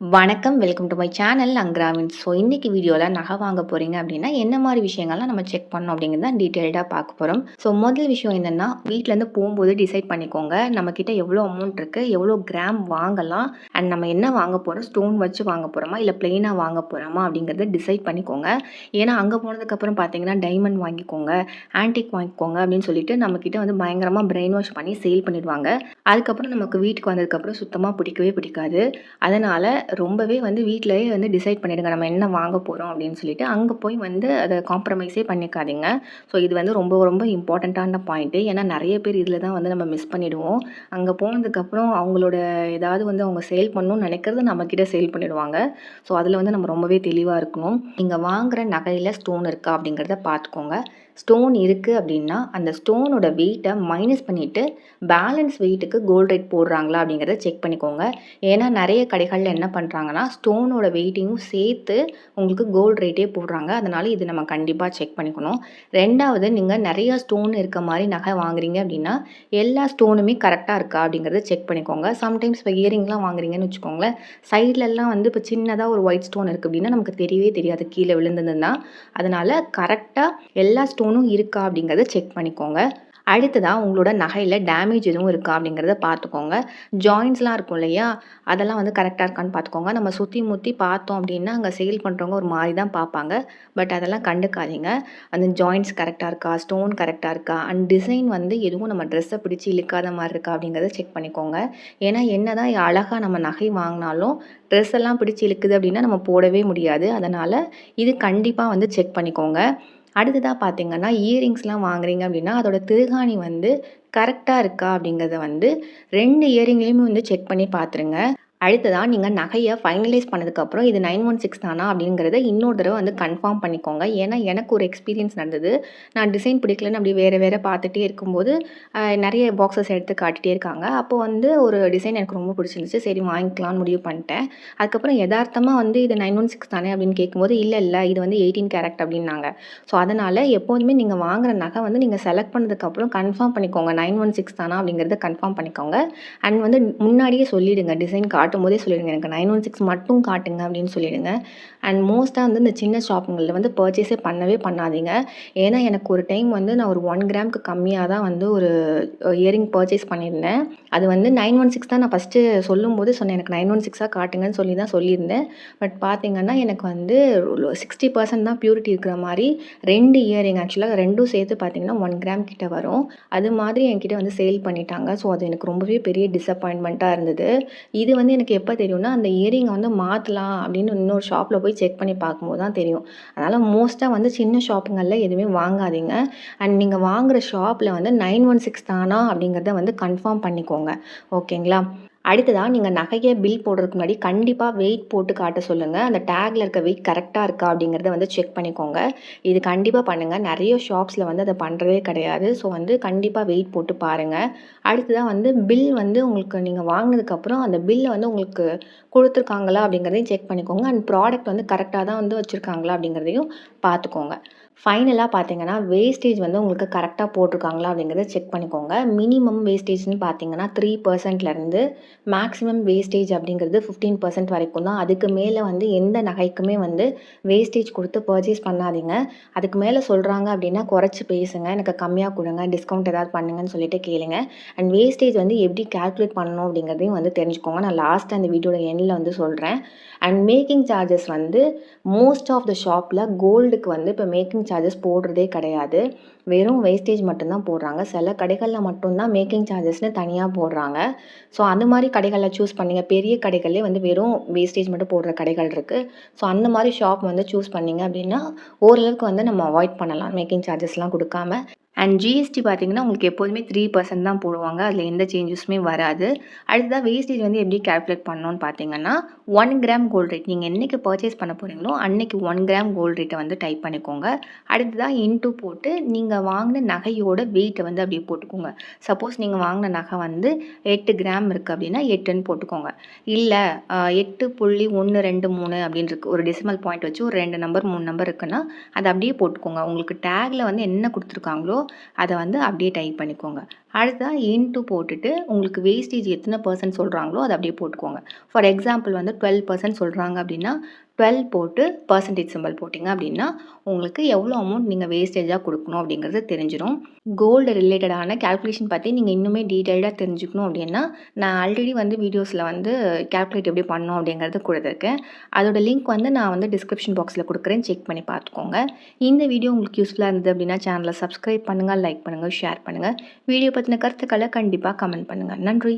வணக்கம். Welcome to my channel அங்க்ராமின். So இன்னைக்கு வீடியோல நகை வாங்க போறீங்க அப்படின்னா, என்ன மாரி விஷயங்கள்லாம் நம்ம செக் பண்ணணும் அப்படிங்கிறத தான் டீட்டெயில்டா பார்க்க போறோம். ஸோ முதல் விஷயம் என்னன்னா, வீட்லேருந்து போம்போது டிசைட் பண்ணிக்கோங்க. நம்மகிட்ட எவ்வளோ அமௌண்ட் இருக்கு, எவ்வளோ கிராம் வாங்கலாம், அண்ட் நம்ம என்ன வாங்க போறோம், ஸ்டோன் வச்சு வாங்க போறோமா, இல்ல பிளெயினா வாங்க போறோமா அப்படிங்கிறத டிசைட் பண்ணிக்கோங்க. ஏன்னா அங்க போனதுக்கப்புறம் பார்த்தீங்கன்னா, டைமண்ட் வாங்கிக்கோங்க, ஆன்டிக் வாங்கிக்கோங்க அப்படின்னு சொல்லிட்டு நம்மகிட்ட வந்து பயங்கரமா பிரெயின் வாஷ் பண்ணி சேல் பண்ணிடுவாங்க. அதுக்கப்புறம் நமக்கு வீட்டுக்கு வந்ததுக்கப்புறம் சுத்தமா பிடிக்கவே பிடிக்காது. அதனால ரொம்பவே வந்து வீட்லயே வந்து டிசைட் பண்ணிடுங்க. நம்ம என்ன வாங்க போறோம் அப்படின்னு சொல்லிட்டு, அங்க போய் வந்து அத காம்ப்ரமைஸே பண்ணிக்காதீங்க. ஸோ இது வந்து ரொம்ப ரொம்ப இம்பார்ட்டன்ட்டான பாயிண்ட்டு. ஏன்னா நெறைய பேர் இதில தான் வந்து நம்ம மிஸ் பண்ணிடுவோம். அங்க போனதுக்கப்புறம் அவங்களோட ஏதாவது வந்து அவங்க சேல் பண்ணணும்னு நெனைக்கிறத நம்மகிட்ட சேல் பண்ணிடுவாங்க. ஸோ அதில வந்து நம்ம ரொம்பவே தெளிவா இருக்கணும். நீங்க வாங்குற நகையில ஸ்டோன் இருக்கா அப்படிங்கிறத பார்த்துக்கோங்க. ஸ்டோன் இருக்கு அப்படின்னா, அந்த ஸ்டோனோட வெயிட்ட மைனஸ் பண்ணிட்டு, பேலன்ஸ் வெயிட்டுக்கு கோல்ட் ரேட் போடுறாங்களா அப்படிங்கிறத செக் பண்ணிக்கோங்க. ஏன்னா நெறைய கடைகள்ல என்ன பண்றாங்கன்னா, ஸ்டோனோட வெயிட்டையும் சேர்த்து உங்களுக்கு கோல்ட் ரேட்டே போடுறாங்க. அதனால இது நம்ம கண்டிப்பா செக் பண்ணிக்கணும். 2வது நீங்க நெறைய ஸ்டோன் இருக்க மாரி நகை வாங்குறீங்க அப்படின்னா, எல்லா ஸ்டோனுமே கரெக்ட்டா இருக்கா அப்படிங்கிறத செக் பண்ணிக்கோங்க. சம்டைம்ஸ் இப்போ இயரிங்லாம் வாங்குறீங்கன்னு வச்சுக்கோங்களேன், சைட்லலாம் வந்து இப்போ சின்னதா ஒரு ஒயிட் ஸ்டோன் இருக்கு அப்படின்னா, நமக்கு தெரியவே தெரியாது கீழ விழுந்ததுன்னா. அதனால கரெக்ட்டா எல்லா ஸ்டோனும் இருக்கா அப்படிங்கிறத செக் பண்ணிக்கோங்க. அடுத்ததா உங்களோட நகையில டேமேஜ் எதுவும் இருக்கா அப்படிங்கிறத பார்த்துக்கோங்க. ஜாயிண்ட்ஸ்லாம் இருக்கும் இல்லையா? அதெல்லாம் வந்து கரெக்ட்டா இருக்கான்னு பார்த்துக்கோங்க. நம்ம சுத்தி முத்தி பார்த்தோம் அப்படின்னா, அங்க சேல் பண்றவங்க ஒரு மாரி தான் பார்ப்பாங்க. பட் அதெல்லாம் கண்டுக்காதீங்க. அந்த ஜாயிண்ட்ஸ் கரெக்ட்டா இருக்கா? ஸ்டோன் கரெக்ட்டா இருக்கா? அண்ட் டிசைன் வந்து எதுவும் நம்ம ட்ரெஸ்ஸ பிடிச்சு இழுக்காத மாரி இருக்கா? அப்படிங்கிறத செக் பண்ணிக்கோங்க. ஏன்னா என்னதான் அழகா நம்ம நகை வாங்குனாலும், ட்ரெஸ் எல்லாம் பிடிச்சு இழுக்குது அப்படின்னா நம்ம போடவே முடியாது. அதனால இது கண்டிப்பா வந்து செக் பண்ணிக்கோங்க. அடுத்ததா பார்த்தீங்கன்னா, இயரிங்ஸ்லாம் வாங்குறீங்க அப்படின்னா, அதோட திருகாணி வந்து கரெக்ட்டா இருக்கா அப்படிங்கிறத வந்து 2 இயரிங்லயுமே வந்து செக் பண்ணி பார்த்துருங்க. அடுத்ததா நீங்க நகைய ஃபைனலைஸ் பண்ணதுக்கப்புறம், இது 916 தானா அப்படிங்கிறத இன்னொரு தடவ வந்து கன்ஃபார்ம் பண்ணிக்கோங்க. ஏன்னா, எனக்கு ஒரு எக்ஸ்பீரியன்ஸ் நடந்தது. நான் டிசைன் பிடிக்கலன்னு அப்படியே வேற வேற பார்த்துட்டே இருக்கும்போது, நெறைய பாக்ஸஸ் எடுத்து காட்டிட்டே இருக்காங்க. அப்போ வந்து ஒரு டிசைன் எனக்கு ரொம்ப பிடிச்சிருந்துச்சு. சரி வாங்கிக்கலாம்னு முடிவு பண்ணிட்டேன். அதுக்கப்புறம் எதார்த்தமா வந்து இது 916 தானே அப்படின்னு கேட்கும்போது, இல்ல இது வந்து 18 கேரட் அப்படின்னாங்க. ஸோ, அதனால எப்போதுமே நீங்க வாங்குற நகை வந்து நீங்க செலக்ட் பண்ணதுக்கப்புறம் கன்ஃபார்ம் பண்ணிக்கோங்க. 916 தானா அப்படிங்கிறத கன்ஃபார்ம் பண்ணிக்கோங்க. அண்ட் வந்து முன்னாடியே சொல்லிடுங்க. டிசைன் காட்டும்போதே சொல்லிடுங்க. எனக்கு 916 மட்டும் காட்டுங்க அப்படின்னு சொல்லிடுங்க. அண்ட் மோஸ்ட்டா வந்து இந்த சின்ன ஷாப்புங்கள்ல வந்து பர்ச்சேஸே பண்ணவே பண்ணாதீங்க. ஏன்னா எனக்கு ஒரு டைம் வந்து நான் ஒரு 1 கிராம்க்கு கம்மியா தான் வந்து ஒரு இயரிங் பர்ச்சேஸ் பண்ணியிருந்தேன். அது வந்து 916 தான் நான் ஃபர்ஸ்ட்டு சொல்லும்போது சொன்னேன். எனக்கு 916ஆ காட்டுங்கன்னு சொல்லி தான் சொல்லியிருந்தேன். பட் பார்த்தீங்கன்னா, எனக்கு வந்து 60% தான் பியூரிட்டி இருக்கிற மாரி 2 இயரிங் ஆக்சுவலா 2ம் சேர்த்து பார்த்தீங்கன்னா 1 கிராம் கிட்ட வரும். அது மாதிரி என்கிட்ட வந்து சேல் பண்ணிட்டாங்க. ஸோ, அது எனக்கு ரொம்பவே பெரிய டிசப்பாயின்ட்மெண்ட்டா இருந்தது. இது வந்து எனக்கு எப்போ தெரியும்னா, அந்த இயரிங்க வந்து மாத்தலாம் அப்படின்னு இன்னொரு ஷாப்ல போய் செக் பண்ணி பார்க்கும்போது தான் தெரியும். அதனால மோஸ்ட்டா வந்து சின்ன ஷாப்புங்கள்ல எதுவுமே வாங்காதீங்க. அண்ட் நீங்க வாங்குற ஷாப்ல வந்து 916 தானா அப்படிங்கிறத வந்து கன்ஃபார்ம் பண்ணிக்கோங்க. ஓகேங்களா? அடுத்ததா நீங்க நகைய பில் போடுறதுக்கு முன்னாடி கண்டிப்பா வெயிட் போட்டு காட்ட சொல்லுங்க. அந்த டேக்ல இருக்க வெயிட் கரெக்ட்டா இருக்கா அப்படிங்கிறத வந்து செக் பண்ணிக்கோங்க. இது கண்டிப்பா பண்ணுங்க. நெறைய ஷாப்ஸ்ல வந்து அத பண்றதே கிடையாது. ஸோ வந்து கண்டிப்பா வெயிட் போட்டு பாருங்க. அடுத்ததா வந்து பில் வந்து உங்களுக்கு நீங்க வாங்குனதுக்கப்புறம் அந்த பில்ல வந்து உங்களுக்கு குடுத்துருக்காங்களா அப்படிங்கிறதையும் செக் பண்ணிக்கோங்க. அண்ட் ப்ராடக்ட் வந்து கரெக்ட்டா தான் வந்து வச்சிருக்காங்களா அப்படிங்கிறதையும் பார்த்துக்கோங்க. ஃபைனலா பார்த்தீங்கன்னா, வேஸ்டேஜ் வந்து உங்களுக்கு கரெக்ட்டா போட்டிருக்காங்களா அப்படிங்கிறத செக் பண்ணிக்கோங்க. மினிமம் வேஸ்டேஜ்ன்னு பார்த்தீங்கன்னா 3%லேருந்து மேக்ஸிமம் வேஸ்டேஜ் அப்படிங்கிறது 15% வரைக்கும் தான். அதுக்கு மேல வந்து எந்த நகைக்குமே வந்து வேஸ்டேஜ் குடுத்து பர்ச்சேஸ் பண்ணாதீங்க. அதுக்கு மேல சொல்றாங்க அப்படின்னா குறைச்சு பேசுங்க. எனக்கு கம்மியா குடுங்க, டிஸ்கவுண்ட் ஏதாவது பண்ணுங்கன்னு சொல்லிட்டு கேளுங்க. அண்ட் வேஸ்டேஜ் வந்து எப்படி கால்குலேட் பண்ணணும் அப்படிங்கிறதையும் வந்து தெரிஞ்சுக்கோங்க. நான் லாஸ்ட்டா அந்த வீடியோட எண்ட்ல வந்து சொல்றேன். அண்ட் மேக்கிங் சார்ஜஸ் வந்து மோஸ்ட் ஆஃப் த ஷாப்ல கோல்டுக்கு வந்து இப்போ மேக்கிங் சார்ஜஸ் போடுறதே கிடையாது. வெறும் வேஸ்டேஜ் மட்டும் தான் போடுறாங்க. சில கடைகள்ல மட்டும் தான் மேக்கிங் சார்ஜஸ்ன்னு தனியா போடுறாங்க. ஸோ அந்த மாரி கடைகள சூஸ் பண்ணீங்க. பெரிய கடைகள்லயே வந்து வெறும் வேஸ்டேஜ் மட்டும் போடுற கடைகள் இருக்கு. ஸோ அந்த மாரி ஷாப் வந்து சூஸ் பண்ணீங்க அப்படின்னா, ஓரளவுக்கு வந்து நம்ம அவாய்ட் பண்ணலாம். மேக்கிங் சார்ஜஸ்லாம் குடுக்காம. அண்ட் ஜிஎஸ்டி பார்த்தீங்கன்னா, உங்களுக்கு எப்போதுமே 3% தான் போடுவாங்க. அதில எந்த சேஞ்சஸுமே வராது. அடுத்ததா வேஸ்டேஜ் வந்து எப்படி கால்குலேட் பண்ணணும்னு பார்த்தீங்கன்னா, 1 கிராம் கோல்ட் ரேட் நீங்க என்னைக்கு பர்ச்சேஸ் பண்ண போறீங்களோ, அன்னைக்கு 1 கிராம் கோல்ட் ரேட்ட வந்து டைப் பண்ணிக்கோங்க. அடுத்ததா இன்டூ போட்டு நீங்க வாங்குன நகையோட வெயிட்ட வந்து அப்படியே போட்டுக்கோங்க. சப்போஸ் நீங்க வாங்குன நகை வந்து 8 கிராம் இருக்கு அப்படின்னா 8ன்னு போட்டுக்கோங்க. இல்ல 8.123 அப்படின்னு இருக்கு. ஒரு டெசிமல் பாயிண்ட் வச்சு ஒரு 2 நம்பர் 3 நம்பர் இருக்குன்னா, அத அப்படியே போட்டுக்கோங்க. உங்களுக்கு டேக்ல வந்து என்ன குடுத்துருக்காங்களோ, அத வந்து அப்படியே டைப் பண்ணிக்கோங்க. அடுத்ததா இன்ட்டு போட்டுட்டு உங்களுக்கு வேஸ்டேஜ் எத்தனை பெர்சன்ட் சொல்கிறாங்களோ அதை அப்படியே போட்டுக்கோங்க. ஃபார் எக்ஸாம்பிள் வந்து 12% சொல்கிறாங்க அப்படின்னா 12 போட்டு பெர்சன்டேஜ் சிம்பல் போட்டிங்க அப்படின்னா உங்களுக்கு எவ்வளோ அமௌண்ட் நீங்கள் வேஸ்டேஜாக கொடுக்கணும் அப்படிங்கிறது தெரிஞ்சிடும். கோல்டு ரிலேட்டடான கால்குலேஷன் பற்றி நீங்கள் இன்னுமே டீட்டெயில்டாக தெரிஞ்சுக்கணும் அப்படின்னா நான் ஆல்ரெடி வந்து வீடியோஸில் வந்து கால்குலேட் எப்படி பண்ணணும் அப்படிங்கிறது கொடுத்துருக்கேன். அதோட லிங்க் வந்து நான் வந்து டிஸ்கிரிப்ஷன் பாக்ஸில் கொடுக்குறேன், செக் பண்ணி பார்த்துக்கோங்க. இந்த வீடியோ உங்களுக்கு யூஸ்ஃபுல்லாக இருந்தது அப்படின்னா சேனலை சப்ஸ்கிரைப் பண்ணுங்கள், லைக் பண்ணுங்கள், ஷேர் பண்ணுங்கள். வீடியோ பற்றின கருத்துக்களை கண்டிப்பாக கமெண்ட் பண்ணுங்கள். நன்றி.